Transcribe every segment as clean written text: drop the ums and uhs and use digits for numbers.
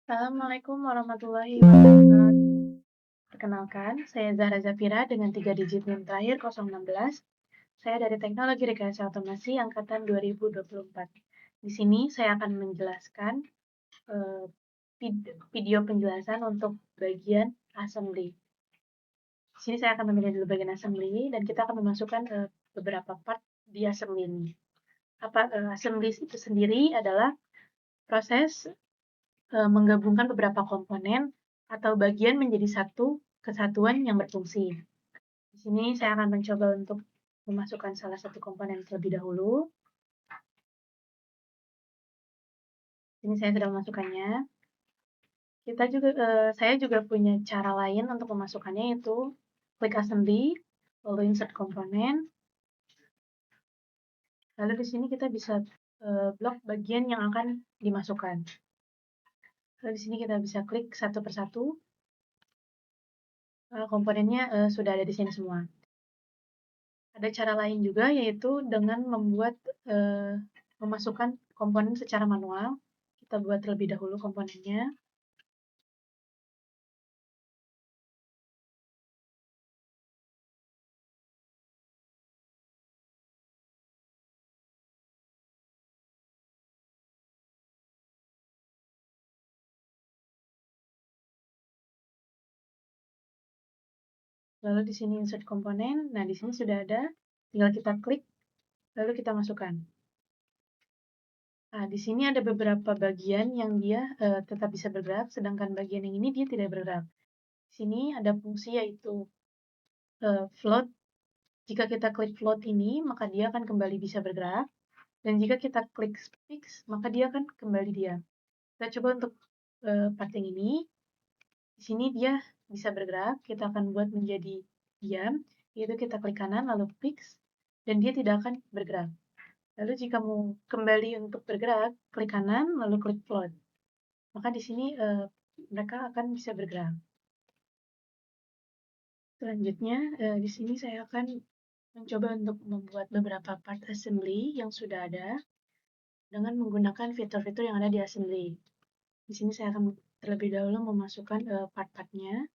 Assalamualaikum warahmatullahi wabarakatuh. Perkenalkan, saya Zahra Zafira dengan 3 digit NIM terakhir 016. Saya dari Teknologi Rekayasa Otomasi angkatan 2024. Di sini saya akan menjelaskan eh, video penjelasan untuk bagian assembly. Di sini saya akan memilih dulu bagian assembly dan kita akan memasukkan beberapa part di assembly ini. Assembly itu sendiri adalah proses menggabungkan beberapa komponen atau bagian menjadi satu kesatuan yang berfungsi. Di sini saya akan mencoba untuk memasukkan salah satu komponen terlebih dahulu. Ini saya sudah memasukkannya. Saya juga punya cara lain untuk memasukkannya, yaitu klik assembly, lalu insert komponen. Lalu di sini kita bisa blok bagian yang akan dimasukkan. Lalu di sini kita bisa klik satu persatu. Komponennya sudah ada di sini semua. Ada cara lain juga, yaitu dengan memasukkan komponen secara manual. Kita buat terlebih dahulu komponennya. Lalu di sini insert komponen. Nah, di sini sudah ada. Tinggal kita klik, lalu kita masukkan. Nah, di sini ada beberapa bagian yang dia tetap bisa bergerak, sedangkan bagian yang ini dia tidak bergerak. Di sini ada fungsi yaitu float. Jika kita klik float ini, maka dia akan kembali bisa bergerak. Dan jika kita klik fix, maka dia akan kembali diam. Kita coba untuk part yang ini. Di sini dia bisa bergerak. Kita akan buat menjadi diam, yaitu kita klik kanan lalu fix, dan dia tidak akan bergerak. Lalu jika mau kembali untuk bergerak, klik kanan lalu klik float. Maka di sini mereka akan bisa bergerak. Selanjutnya, di sini saya akan mencoba untuk membuat beberapa part assembly yang sudah ada dengan menggunakan fitur-fitur yang ada di assembly. Di sini saya akan terlebih dahulu memasukkan part-partnya.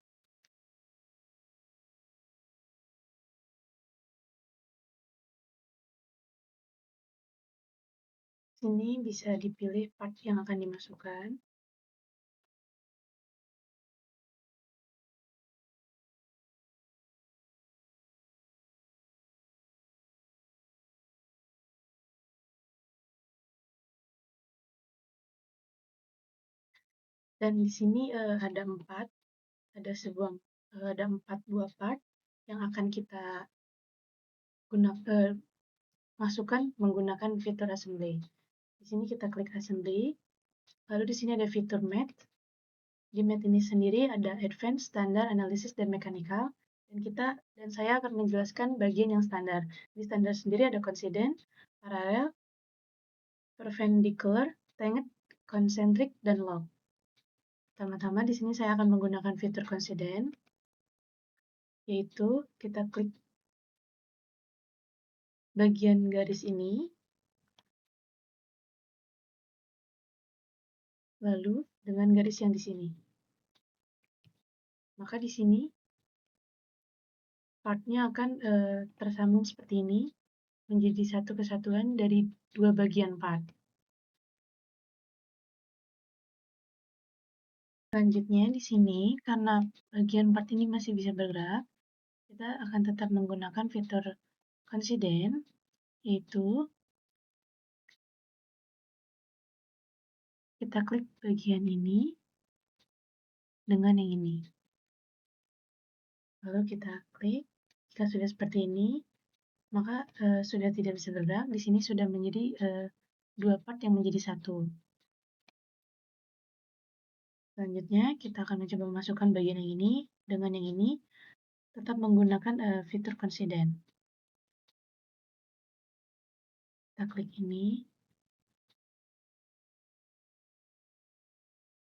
Sini bisa dipilih part yang akan dimasukkan. Dan di sini ada empat buah part yang akan kita masukkan menggunakan fitur assembly. Di sini kita klik assembly, lalu di sini ada fitur math. Di math ini sendiri ada advanced, standar, analysis, dan mechanical. Dan saya akan menjelaskan bagian yang standar. Di standar sendiri ada coincident, parallel, perpendicular, tangent, concentric, dan log. Pertama-tama di sini saya akan menggunakan fitur coincident, yaitu kita klik bagian garis ini, lalu dengan garis yang di sini. Maka di sini partnya akan tersambung seperti ini, menjadi satu kesatuan dari dua bagian part. Selanjutnya di sini, karena bagian part ini masih bisa bergerak, kita akan tetap menggunakan fitur coincident, yaitu kita klik bagian ini dengan yang ini. Lalu kita klik, jika sudah seperti ini, maka sudah tidak bisa bergerak. Di sini sudah menjadi dua part yang menjadi satu. Selanjutnya, kita akan mencoba memasukkan bagian yang ini dengan yang ini, tetap menggunakan fitur coincident. Kita klik ini,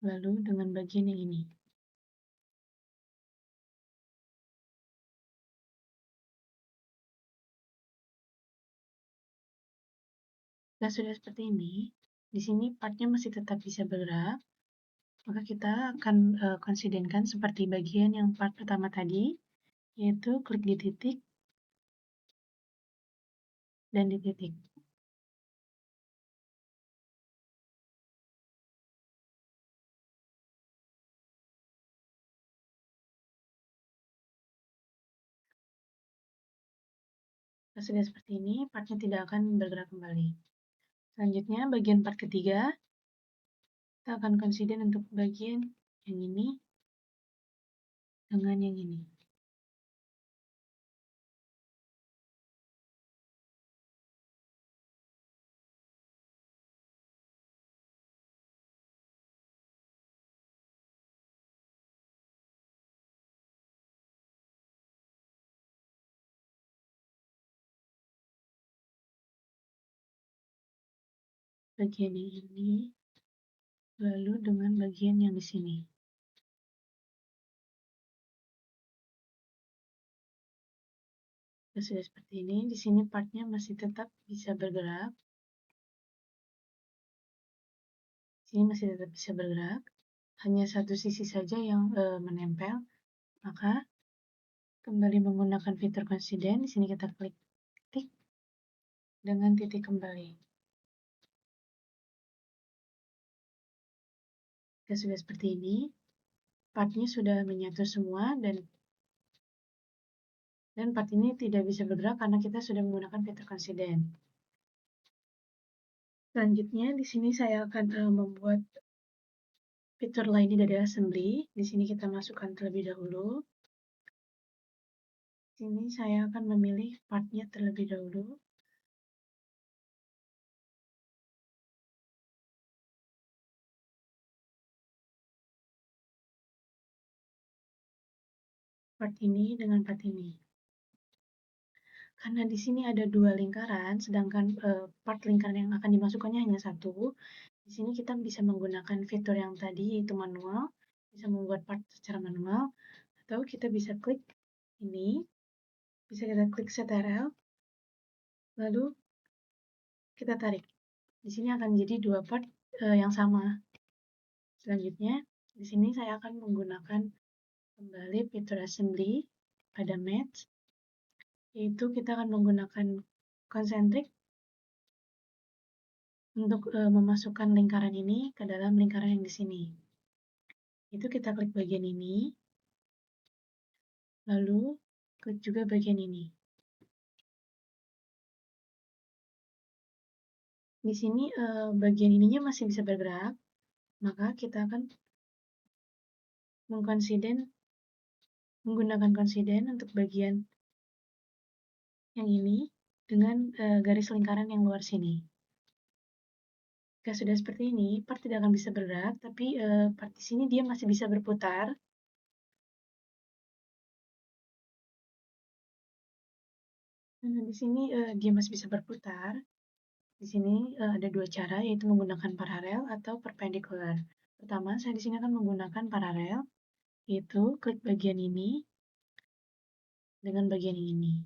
lalu dengan bagian yang ini. Jika sudah seperti ini, di sini partnya masih tetap bisa bergerak. Maka kita akan konsidenkan seperti bagian yang part pertama tadi, yaitu klik di titik dan di titik. Jika sudah seperti ini, partnya tidak akan bergerak kembali. Selanjutnya, bagian part ketiga, kita akan consider untuk bagian yang ini dengan yang ini. Bagian yang ini, lalu dengan bagian yang di sini. Jika sudah seperti ini, di sini partnya masih tetap bisa bergerak. Sini masih tetap bisa bergerak, hanya satu sisi saja yang menempel. Maka kembali menggunakan fitur consident, di sini kita klik titik dengan titik kembali. Jika sudah seperti ini, partnya sudah menyatu semua dan part ini tidak bisa bergerak karena kita sudah menggunakan fitur consident. Selanjutnya, di sini saya akan membuat fitur lainnya dari assembly. Di sini kita masukkan terlebih dahulu. Di sini saya akan memilih partnya terlebih dahulu. Part ini dengan part ini. Karena di sini ada dua lingkaran, sedangkan part lingkaran yang akan dimasukkannya hanya satu. Di sini kita bisa menggunakan fitur yang tadi, yaitu manual, bisa membuat part secara manual, atau kita bisa klik ini, bisa kita klik CTRL, lalu kita tarik. Di sini akan jadi dua part yang sama. Selanjutnya, di sini saya akan menggunakan kembali fitur assembly pada match, yaitu kita akan menggunakan concentric untuk memasukkan lingkaran ini ke dalam lingkaran yang di sini. Itu kita klik bagian ini, lalu klik juga bagian ini. Di sini bagian ininya masih bisa bergerak, maka kita akan menggunakan konsiden untuk bagian yang ini dengan garis lingkaran yang luar sini. Jika sudah seperti ini, part tidak akan bisa bergerak, tapi part di sini dia masih bisa berputar. Nah, di sini dia masih bisa berputar. Di sini ada dua cara, yaitu menggunakan paralel atau perpendicular. Pertama, saya di sini akan menggunakan paralel, yaitu klik bagian ini dengan bagian ini.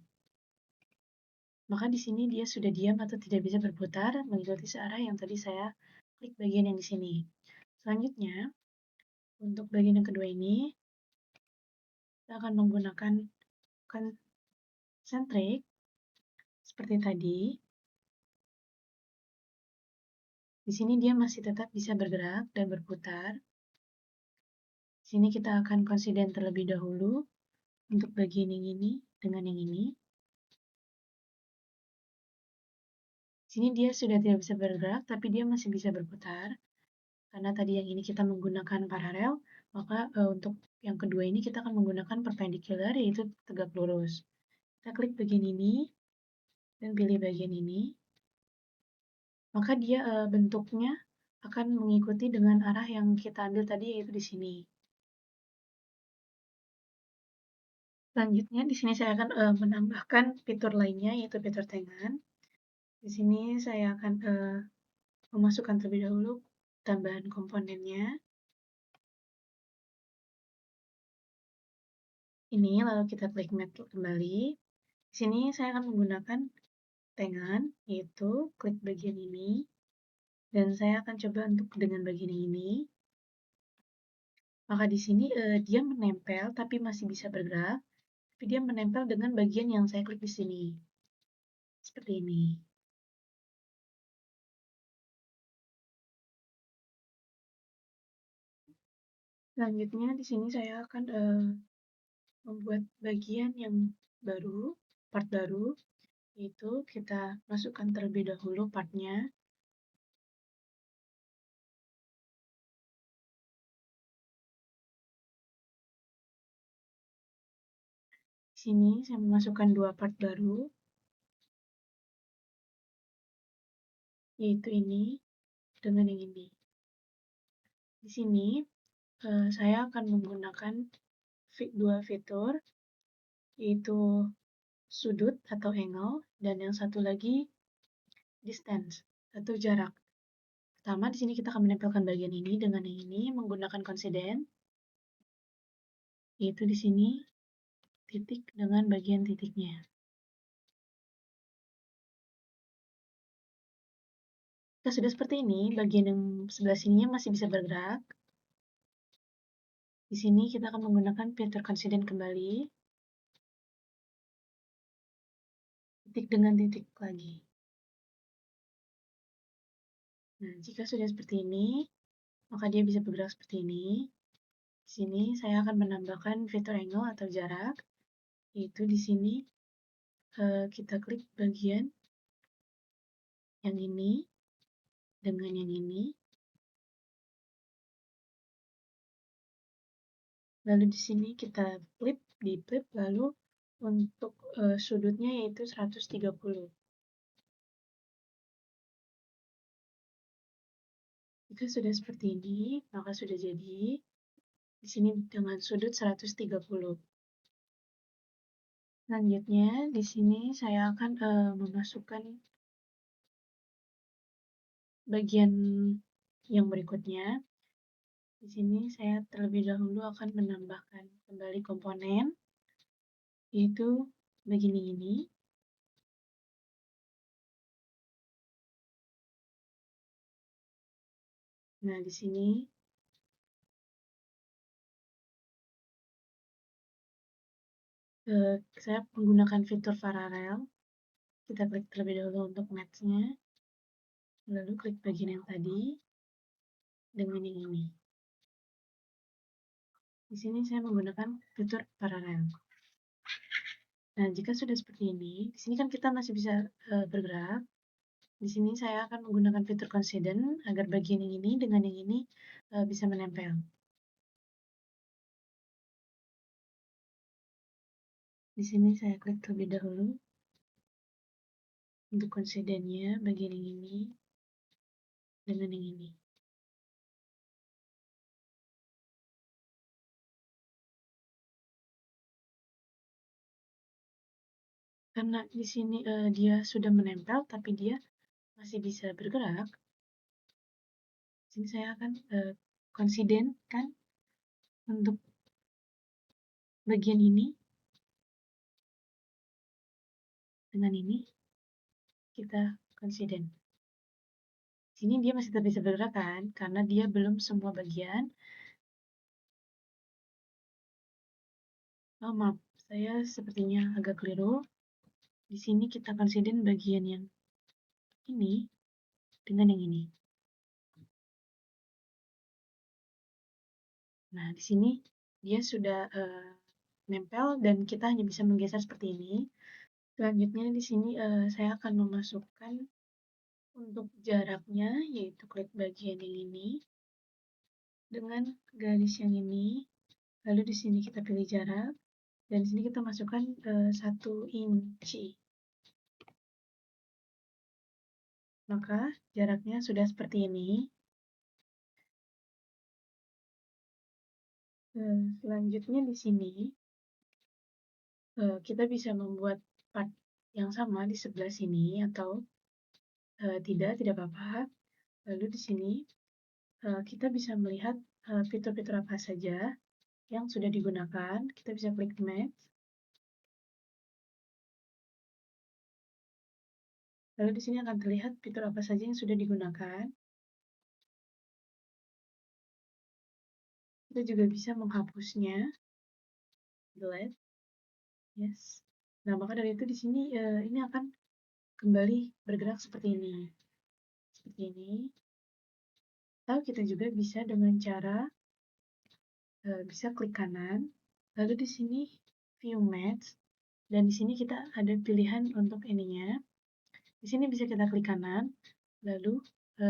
Maka di sini dia sudah diam atau tidak bisa berputar mengikuti searah yang tadi saya klik bagian yang di sini. Selanjutnya, untuk bagian yang kedua ini, kita akan menggunakan concentric seperti tadi. Di sini dia masih tetap bisa bergerak dan berputar. Di sini kita akan consider terlebih dahulu untuk bagian yang ini dengan yang ini. Di sini dia sudah tidak bisa bergerak, tapi dia masih bisa berputar. Karena tadi yang ini kita menggunakan paralel, maka untuk yang kedua ini kita akan menggunakan perpendicular, yaitu tegak lurus. Kita klik bagian ini dan pilih bagian ini. Maka dia bentuknya akan mengikuti dengan arah yang kita ambil tadi, yaitu di sini. Selanjutnya, di sini saya akan menambahkan fitur lainnya, yaitu fitur tangan. Di sini saya akan memasukkan terlebih dahulu tambahan komponennya. Ini, lalu kita klik Matte kembali. Di sini saya akan menggunakan tangan, yaitu klik bagian ini. Dan saya akan coba untuk dengan bagian ini. Maka di sini dia menempel tapi masih bisa bergerak, tapi dia menempel dengan bagian yang saya klik di sini. Seperti ini. Selanjutnya di sini saya akan membuat bagian yang baru, part baru, yaitu kita masukkan terlebih dahulu partnya. Di sini saya memasukkan dua part baru, yaitu ini dengan yang ini. Di sini saya akan menggunakan dua fitur, yaitu sudut atau angle, dan yang satu lagi distance atau jarak. Pertama, di sini kita akan menempelkan bagian ini dengan yang ini menggunakan coincident, yaitu di sini titik dengan bagian titiknya. Jika sudah seperti ini, bagian yang sebelah sininya masih bisa bergerak. Di sini kita akan menggunakan fitur coincident kembali, titik dengan titik lagi. Nah, jika sudah seperti ini, maka dia bisa bergerak seperti ini. Di sini saya akan menambahkan fitur angle atau jarak, yaitu di sini kita klik bagian yang ini dengan yang ini. Lalu di sini kita flip, di flip, lalu untuk sudutnya yaitu 130. Jika sudah seperti ini, maka sudah jadi. Di sini dengan sudut 130. Selanjutnya, di sini saya akan memasukkan bagian yang berikutnya. Di sini saya terlebih dahulu akan menambahkan kembali komponen, yaitu begini ini. Nah, di sini saya menggunakan fitur paralel. Kita klik terlebih dahulu untuk match-nya, lalu klik bagian yang tadi dengan yang ini. Di sini saya menggunakan fitur paralel. Nah, jika sudah seperti ini, di sini kan kita masih bisa bergerak. Di sini saya akan menggunakan fitur coincident agar bagian yang ini dengan yang ini bisa menempel. Di sini saya klik terlebih dahulu untuk coincident-nya bagian yang ini dengan yang ini. Karena di sini dia sudah menempel, tapi dia masih bisa bergerak. Di sini saya akan coincident kan untuk bagian ini dengan ini kita coincident. Di sini dia masih tetap bisa bergerak kan, karena dia belum semua bagian. Oh, maaf, saya sepertinya agak keliru. Di sini kita coincident bagian yang ini dengan yang ini. Nah, di sini dia sudah nempel dan kita hanya bisa menggeser seperti ini. Selanjutnya di sini saya akan memasukkan untuk jaraknya, yaitu klik bagian yang ini dengan garis yang ini. Lalu di sini kita pilih jarak dan di sini kita masukkan 1 inci. Maka jaraknya sudah seperti ini. Selanjutnya di sini kita bisa membuat part yang sama di sebelah sini atau tidak apa-apa. Lalu di sini kita bisa melihat fitur-fitur apa saja yang sudah digunakan. Kita bisa klik match. Lalu di sini akan terlihat fitur apa saja yang sudah digunakan. Kita juga bisa menghapusnya, delete, yes. Nah, maka dari itu di sini ini akan kembali bergerak seperti ini. Seperti ini. Atau kita juga bisa dengan cara bisa klik kanan, lalu di sini view match, dan di sini kita ada pilihan untuk ininya. Di sini bisa kita klik kanan, lalu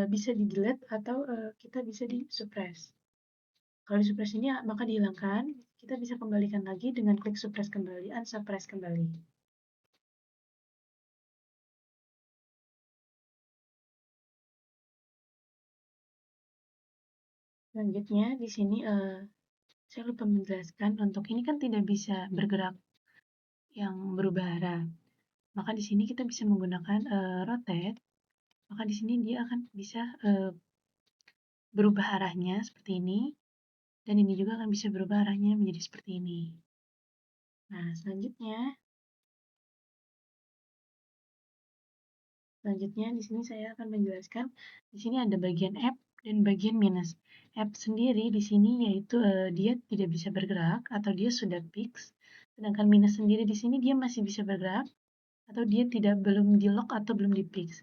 bisa di delete atau kita bisa di suppress. Kalau di suppress ini maka dihilangkan, kita bisa kembalikan lagi dengan klik suppress kembali, unsuppress kembali. Selanjutnya di sini saya lupa menjelaskan untuk ini kan tidak bisa bergerak yang berubah arah. Maka di sini kita bisa menggunakan rotate. Maka di sini dia akan bisa berubah arahnya seperti ini, dan ini juga akan bisa berubah arahnya menjadi seperti ini. Nah, selanjutnya di sini saya akan menjelaskan. Di sini ada bagian app dan bagian minus. App sendiri di sini yaitu dia tidak bisa bergerak atau dia sudah fix. Sedangkan minus sendiri di sini dia masih bisa bergerak atau dia belum di lock atau belum di fix.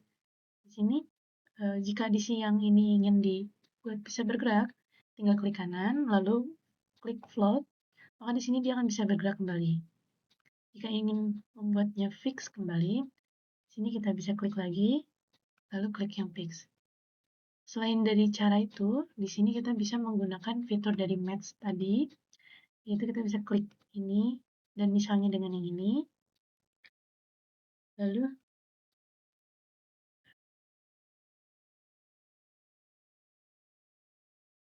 Di sini jika di sini yang ini ingin dibuat bisa bergerak, tinggal klik kanan lalu klik float, maka di sini dia akan bisa bergerak kembali. Jika ingin membuatnya fix kembali, sini kita bisa klik lagi, lalu klik yang fix. Selain dari cara itu, di sini kita bisa menggunakan fitur dari match tadi, yaitu kita bisa klik ini, dan misalnya dengan yang ini, lalu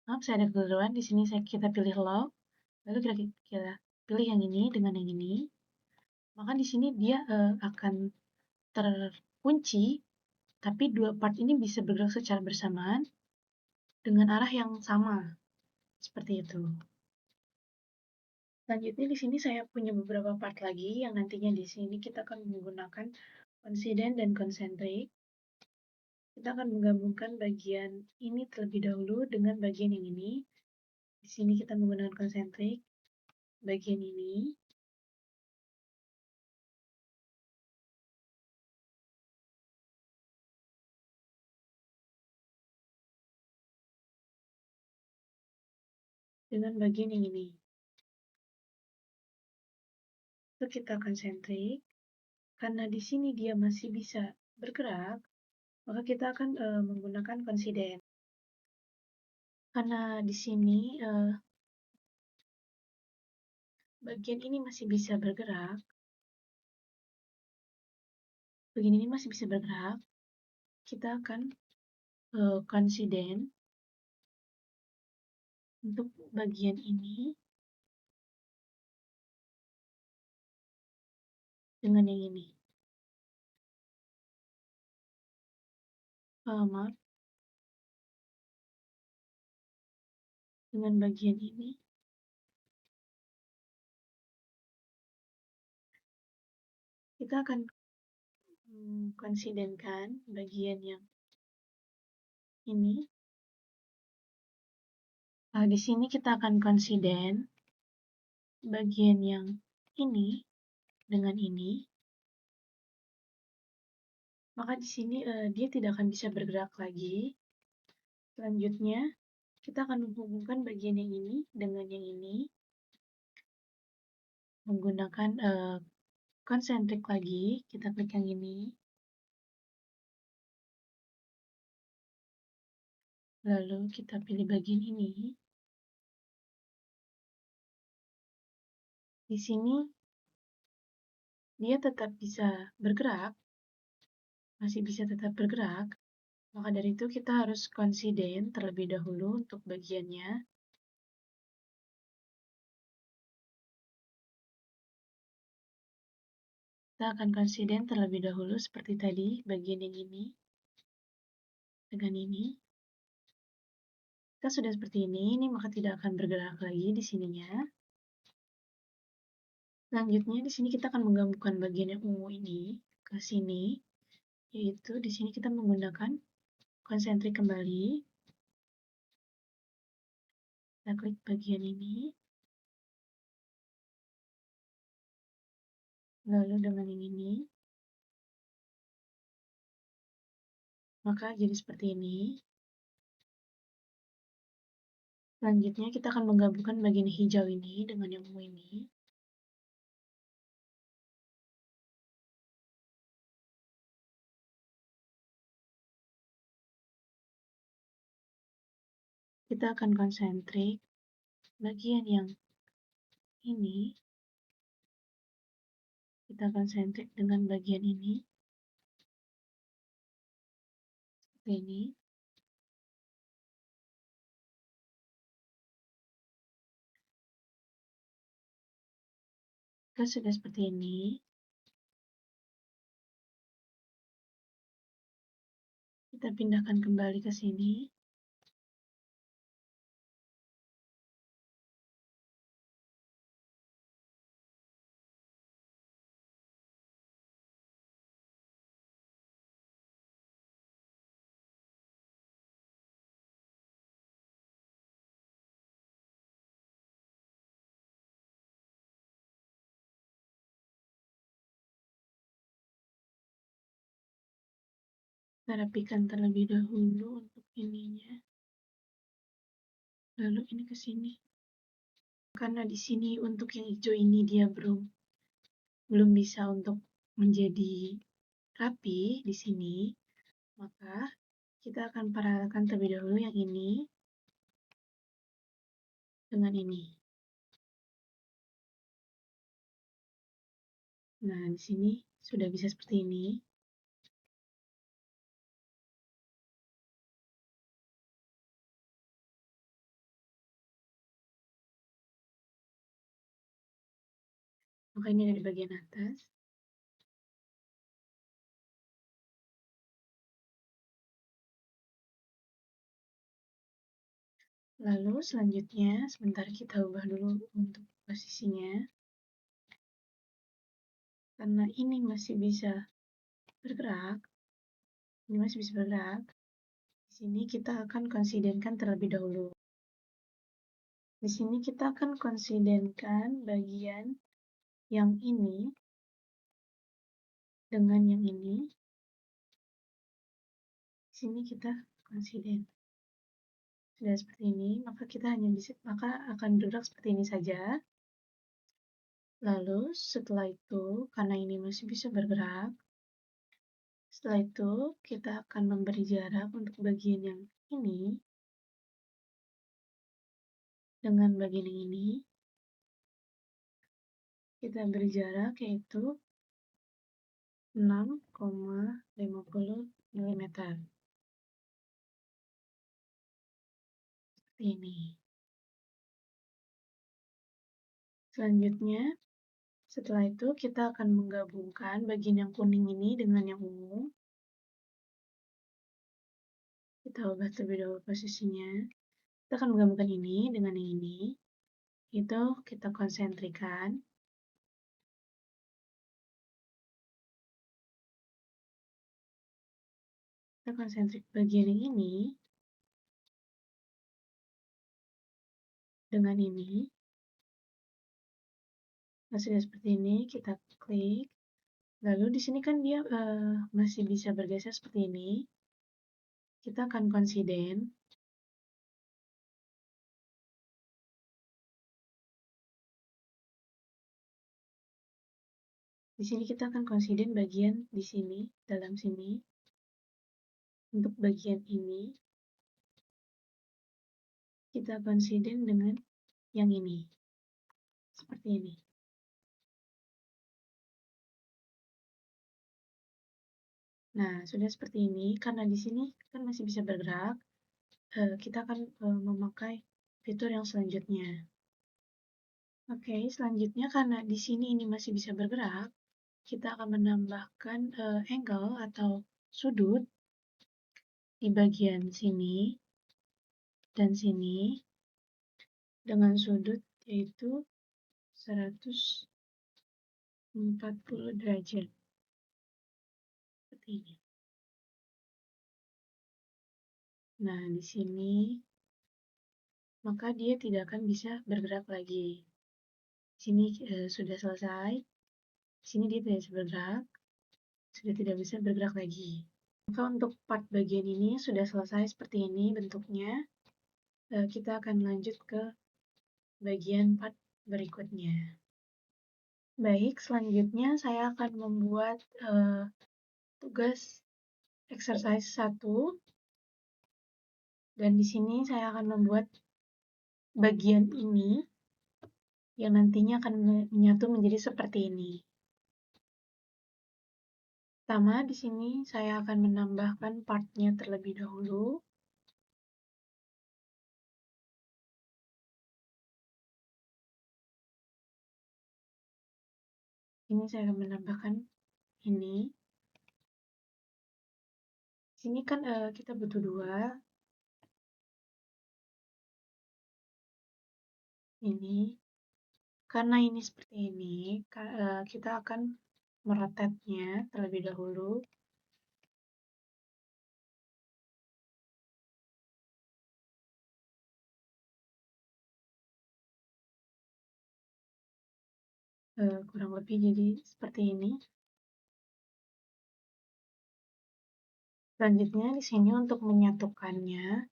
maaf saya ada kekeliruan, di sini kita pilih lock, lalu kita pilih yang ini dengan yang ini, maka di sini dia akan terkunci, tapi dua part ini bisa bergerak secara bersamaan dengan arah yang sama, seperti itu. Selanjutnya di sini saya punya beberapa part lagi yang nantinya di sini kita akan menggunakan coincident dan concentric. Kita akan menggabungkan bagian ini terlebih dahulu dengan bagian yang ini. Di sini kita menggunakan concentric, bagian ini. Dengan bagian yang ini. Itu kita concentric. Karena di sini dia masih bisa bergerak, maka kita akan menggunakan coincident. Karena di sini bagian ini masih bisa bergerak, bagian ini masih bisa bergerak, kita akan coincident untuk bagian ini dengan yang ini. Maaf, dengan bagian ini. Kita akan konsidenkan bagian yang ini. Nah, di sini kita akan konsiden bagian yang ini dengan ini. Maka di sini dia tidak akan bisa bergerak lagi. Selanjutnya, kita akan menghubungkan bagian yang ini dengan yang ini menggunakan konsentrik lagi. Kita klik yang ini. Lalu kita pilih bagian ini. Di sini dia tetap bisa bergerak, masih bisa tetap bergerak. Maka dari itu kita harus konsiden terlebih dahulu untuk bagiannya. Kita akan konsiden terlebih dahulu seperti tadi, bagian yang ini dengan ini. Kita sudah seperti ini maka tidak akan bergerak lagi di sininya. Selanjutnya di sini kita akan menggabungkan bagian yang ungu ini ke sini, yaitu di sini kita menggunakan konsentrik kembali. Kita klik bagian ini, lalu dengan yang ini, maka jadi seperti ini. Selanjutnya kita akan menggabungkan bagian hijau ini dengan yang ungu ini. Kita akan konsentrik bagian yang ini. Kita konsentrik dengan bagian ini. Seperti ini. Jika sudah seperti ini, kita pindahkan kembali ke sini. Kita rapikan terlebih dahulu untuk ininya. Lalu ini ke sini. Karena di sini untuk yang hijau ini dia belum bisa untuk menjadi rapi di sini, maka kita akan paralelkan terlebih dahulu yang ini dengan ini. Nah, di sini sudah bisa seperti ini. Maka ini ada di bagian atas. Lalu selanjutnya, sebentar kita ubah dulu untuk posisinya. Karena ini masih bisa bergerak, ini masih bisa bergerak. Di sini kita akan konsidenkan terlebih dahulu. Di sini kita akan konsidenkan bagian yang ini dengan yang ini. Di sini kita konsiden. Sudah seperti ini, maka kita maka akan bergerak seperti ini saja. Lalu setelah itu, karena ini masih bisa bergerak, setelah itu kita akan memberi jarak untuk bagian yang ini dengan bagian yang ini. Kita beri jarak yaitu 6,50 mm. Seperti ini. Selanjutnya, setelah itu kita akan menggabungkan bagian yang kuning ini dengan yang ungu. Kita ubah terlebih dahulu posisinya. Kita akan menggabungkan ini dengan yang ini. Itu kita konsentrikan. Kita konsentrik bagian yang ini dengan ini. Nah, sudah seperti ini, kita klik. Lalu di sini kan dia masih bisa bergeser seperti ini. Kita akan konsiden. Di sini kita akan konsiden bagian di sini, dalam sini. Untuk bagian ini, kita konsiden dengan yang ini. Seperti ini. Nah, sudah seperti ini. Karena di sini kan masih bisa bergerak, kita akan memakai fitur yang selanjutnya. Oke, selanjutnya karena di sini ini masih bisa bergerak, kita akan menambahkan angle atau sudut di bagian sini dan sini dengan sudut yaitu 140 derajat. Seperti ini. Nah, di sini maka dia tidak akan bisa bergerak lagi. Sini sudah selesai, sini dia tidak bisa bergerak, sudah tidak bisa bergerak lagi. Maka untuk part bagian ini sudah selesai seperti ini bentuknya. Kita akan lanjut ke bagian part berikutnya. Baik, selanjutnya saya akan membuat tugas exercise 1 dan di sini saya akan membuat bagian ini yang nantinya akan menyatu menjadi seperti ini. Pertama, di sini saya akan menambahkan partnya terlebih dahulu. Ini saya akan menambahkan ini. Sini kan kita butuh 2. Ini. Karena ini seperti ini, kita akan merotetnya terlebih dahulu. Kurang lebih jadi seperti ini. Selanjutnya di sini untuk menyatukannya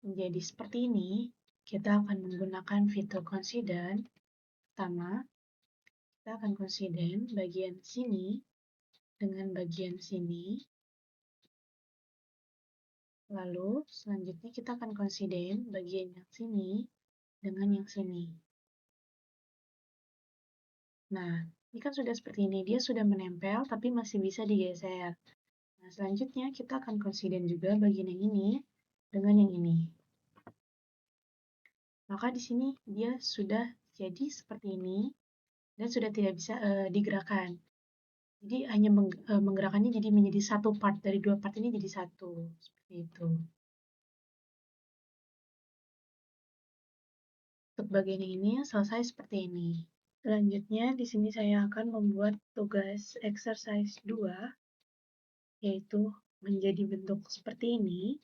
menjadi seperti ini, kita akan menggunakan fitur coincident. Pertama, kita akan coincident bagian sini dengan bagian sini. Lalu selanjutnya kita akan coincident bagian yang sini dengan yang sini. Nah, ini kan sudah seperti ini, dia sudah menempel tapi masih bisa digeser. Nah, selanjutnya kita akan coincident juga bagian yang ini dengan yang ini. Maka di sini dia sudah jadi seperti ini dan sudah tidak bisa digerakkan. Jadi hanya menggerakkannya jadi menjadi satu part dari 2 part ini jadi satu seperti itu. Untuk bagian yang ini selesai seperti ini. Selanjutnya di sini saya akan membuat tugas exercise 2 yaitu menjadi bentuk seperti ini.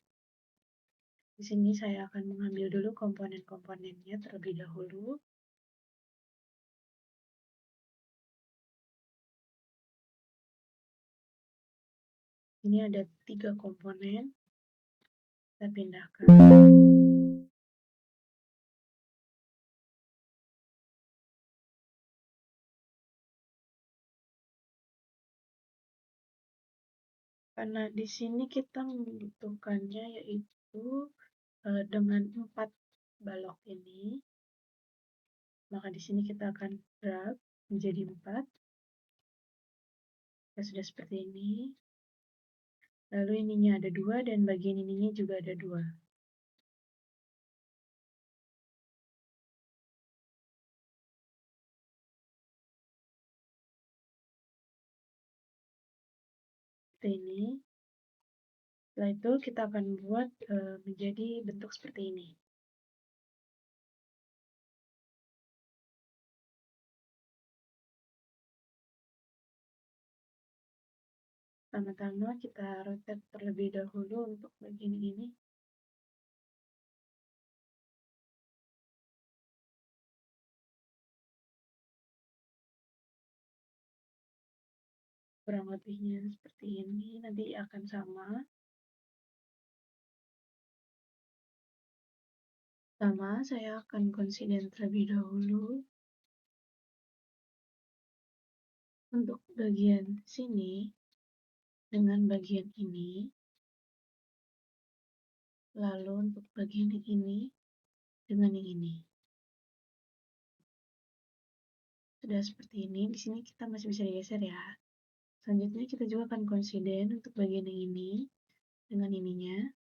Di sini saya akan mengambil dulu komponen-komponennya terlebih dahulu. Ini ada 3 komponen. Kita pindahkan. Karena di sini kita membutuhkannya yaitu dengan 4 balok ini, maka di sini kita akan drag menjadi 4. Ya, sudah seperti ini. Lalu ininya ada 2 dan bagian ininya juga ada 2. Seperti ini. Setelah itu kita akan buat menjadi bentuk seperti ini. Pertama-tama kita rotate terlebih dahulu untuk bagian ini. Kurang lebihnya seperti ini, nanti akan sama. Pertama, saya akan coincident terlebih dahulu. Untuk bagian sini dengan bagian ini. Lalu untuk bagian yang ini dengan yang ini. Sudah seperti ini, di sini kita masih bisa digeser ya. Selanjutnya kita juga akan coincident untuk bagian yang ini dengan ininya.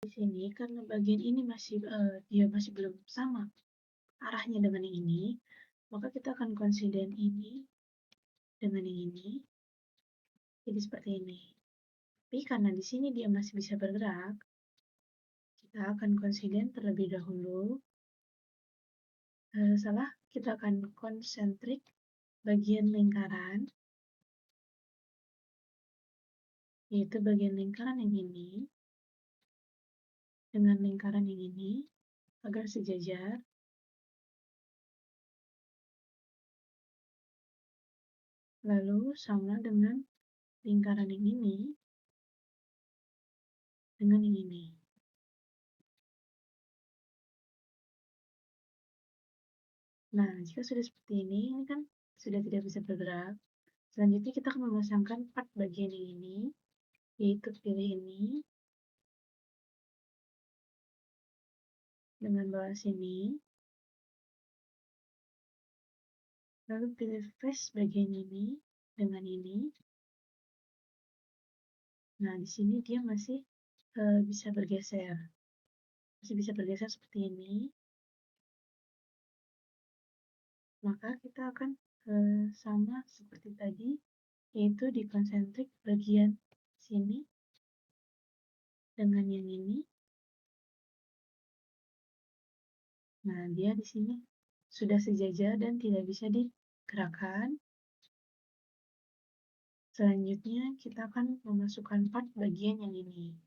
Di sini karena bagian ini dia masih belum sama arahnya dengan yang ini, maka kita akan coincident ini dengan yang ini. Jadi seperti ini. Tapi karena di sini dia masih bisa bergerak, kita akan coincident terlebih dahulu. Kita akan konsentrik bagian lingkaran. yaitu bagian lingkaran yang ini dengan lingkaran yang ini agar sejajar. Lalu sama dengan lingkaran yang ini dengan yang ini. Nah, jika sudah seperti ini kan sudah tidak bisa bergerak. Selanjutnya kita akan memasangkan part bagian yang ini, yaitu pilih ini dengan bawah sini, lalu pilih face bagian ini dengan ini. Nah, di sini dia masih bisa bergeser. Masih bisa bergeser seperti ini. Maka kita akan sama seperti tadi, yaitu di konsentrik bagian sini dengan yang ini. Nah, dia di sini sudah sejajar dan tidak bisa digerakkan. Selanjutnya, kita akan memasukkan part bagian yang ini.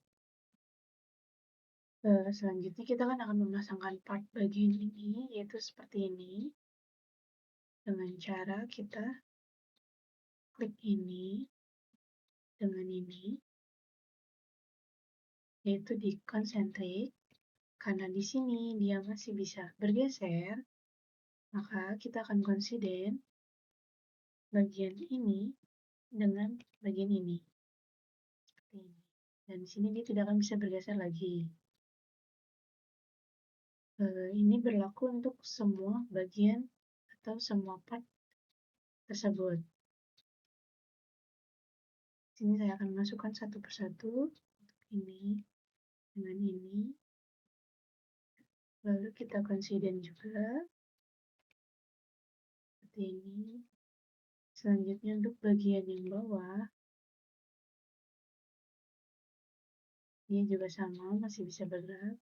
Selanjutnya, kita akan memasangkan part bagian ini, yaitu seperti ini. Dengan cara kita klik ini dengan ini, yaitu di konsentrik. Karena di sini dia masih bisa bergeser, maka kita akan konsiden bagian ini dengan bagian ini. Seperti ini. Dan di sini dia tidak akan bisa bergeser lagi. Ini berlaku untuk semua bagian atau semua part tersebut. Sini saya akan masukkan satu persatu untuk ini dengan ini. Lalu kita konsiden juga seperti ini. Selanjutnya untuk bagian yang bawah, ini juga sama, masih bisa bergerak.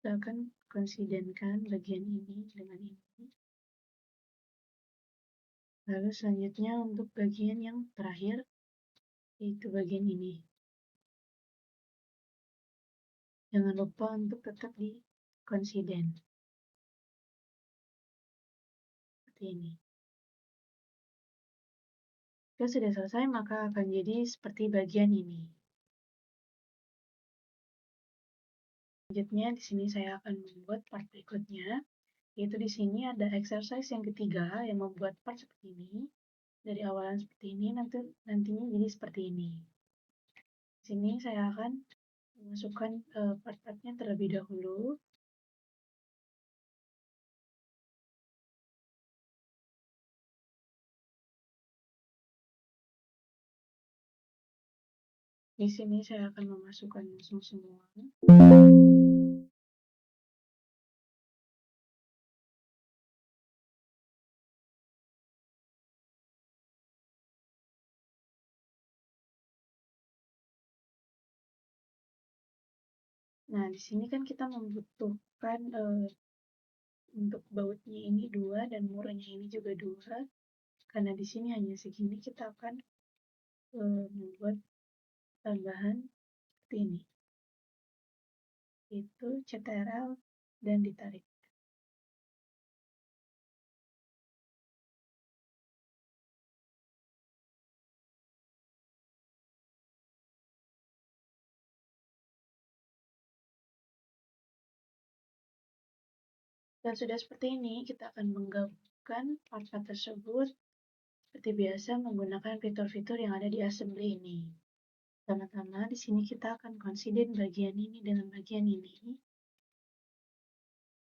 Kita akan konsidenkan bagian ini dengan ini. Lalu selanjutnya untuk bagian yang terakhir, yaitu bagian ini. Jangan lupa untuk tetap di konsiden. Seperti ini. Jika sudah selesai, maka akan jadi seperti bagian ini. Selanjutnya, di sini saya akan membuat part berikutnya, yaitu di sini ada exercise yang ketiga yang membuat part seperti ini. Dari awalan seperti ini, nantinya jadi seperti ini. Di sini saya akan memasukkan part-partnya terlebih dahulu. Di sini saya akan memasukkan langsung semua. Nah, di sini kan kita membutuhkan untuk bautnya ini 2 dan murnya ini juga 2. Karena di sini hanya segini, kita akan membuat tambahan seperti ini. Itu CTRL dan ditarik. Dan sudah seperti ini, kita akan menggabungkan part-part tersebut seperti biasa menggunakan fitur-fitur yang ada di assembly ini. Pertama-tama di sini kita akan consider bagian ini dengan bagian ini.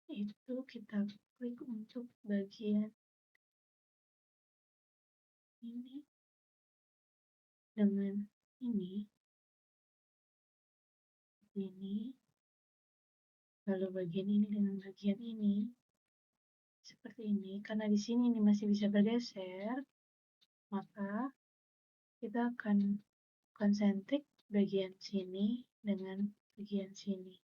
Itu kita klik untuk bagian ini dengan ini. Lalu bagian ini dengan bagian ini. Seperti ini. Karena di sini ini masih bisa bergeser, maka kita akan konsentrik bagian sini dengan bagian sini.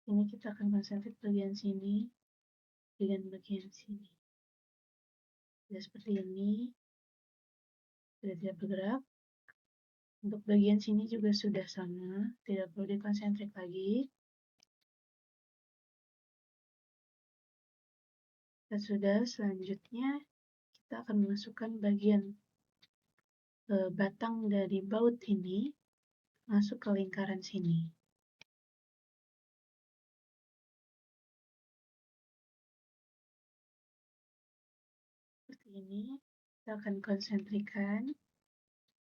Ini kita akan konsentrik bagian sini bagian sini. Sudah seperti ini, sudah tidak bergerak. Untuk bagian sini juga sudah sama, tidak perlu dikonsentrik lagi. Dan sudah, selanjutnya kita akan memasukkan bagian batang dari baut ini masuk ke lingkaran sini. Seperti ini, kita akan konsentrikan.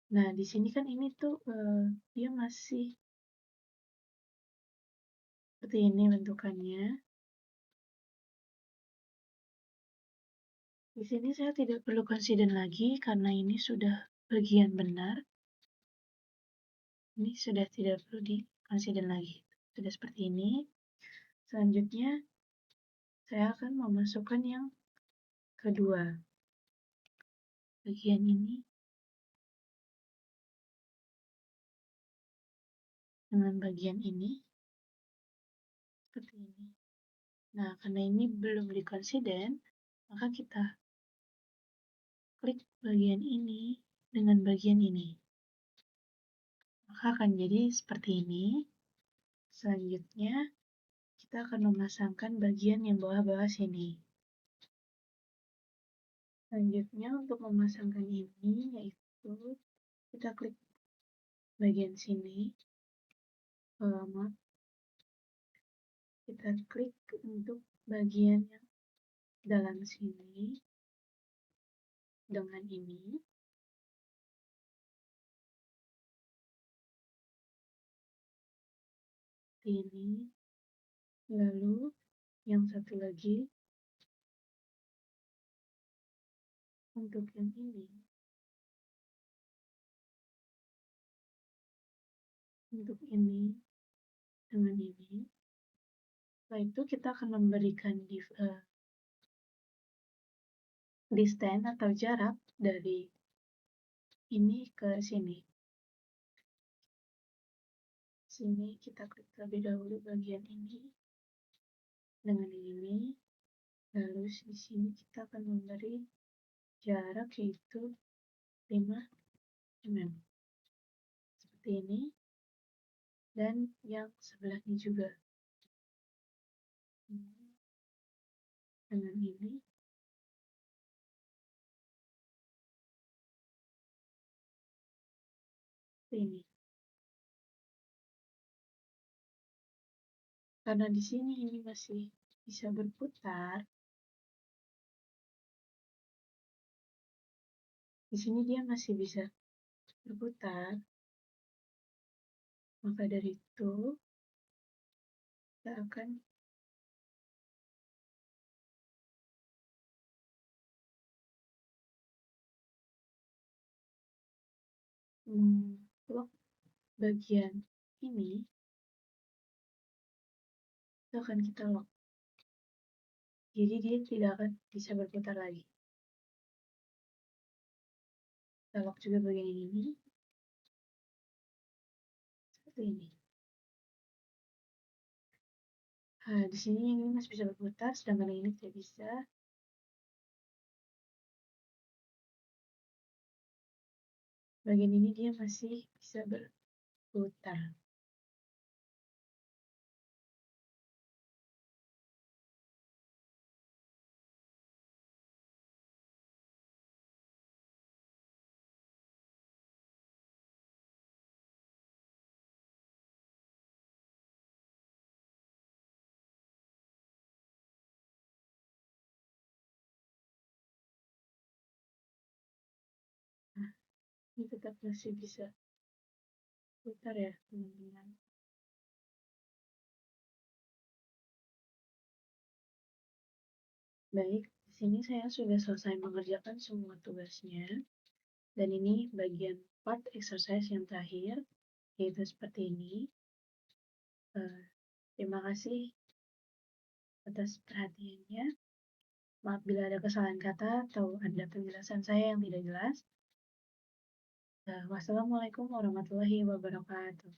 Nah, di sini kan ini tuh dia masih seperti ini bentukannya. Di sini saya tidak perlu konsiden lagi karena ini sudah bagian benar. Ini sudah tidak perlu dikonsiden lagi. Sudah seperti ini. Selanjutnya, saya akan memasukkan yang kedua. Bagian ini dengan bagian ini seperti ini. Nah, karena ini belum dikonsiden, maka kita klik bagian ini dengan bagian ini. Maka akan jadi seperti ini. Selanjutnya, kita akan memasangkan bagian yang bawah-bawah sini. Selanjutnya, untuk memasangkan ini, yaitu kita klik bagian sini. Maaf, kita klik untuk bagian yang dalam sini dengan ini. Ini, lalu yang satu lagi untuk yang ini, untuk ini dengan ini. Setelah itu kita akan memberikan distance atau jarak dari ini ke sini. Sini kita klik terlebih dahulu bagian ini dengan ini. Lalu di sini kita akan memberi jarak yaitu 5 mm. Seperti ini. Dan yang sebelahnya juga. Dengan ini. Seperti ini. Karena di sini ini masih bisa berputar. Di sini dia masih bisa berputar. Maka dari itu, kita akan lock bagian ini. Itu akan kita lock. Jadi dia tidak akan bisa berputar lagi. Kita lock juga bagian ini. Seperti ini. Nah, di sini yang ini masih bisa berputar, sedangkan yang ini tidak bisa. Bagian ini dia masih bisa berputar. Nah, ini tetap masih bisa putar ya, teman-teman. Baik, di sini saya sudah selesai mengerjakan semua tugasnya. Dan ini bagian part exercise yang terakhir, yaitu seperti ini. Terima kasih atas perhatiannya. Maaf bila ada kesalahan kata atau ada penjelasan saya yang tidak jelas. Wassalamualaikum warahmatullahi wabarakatuh.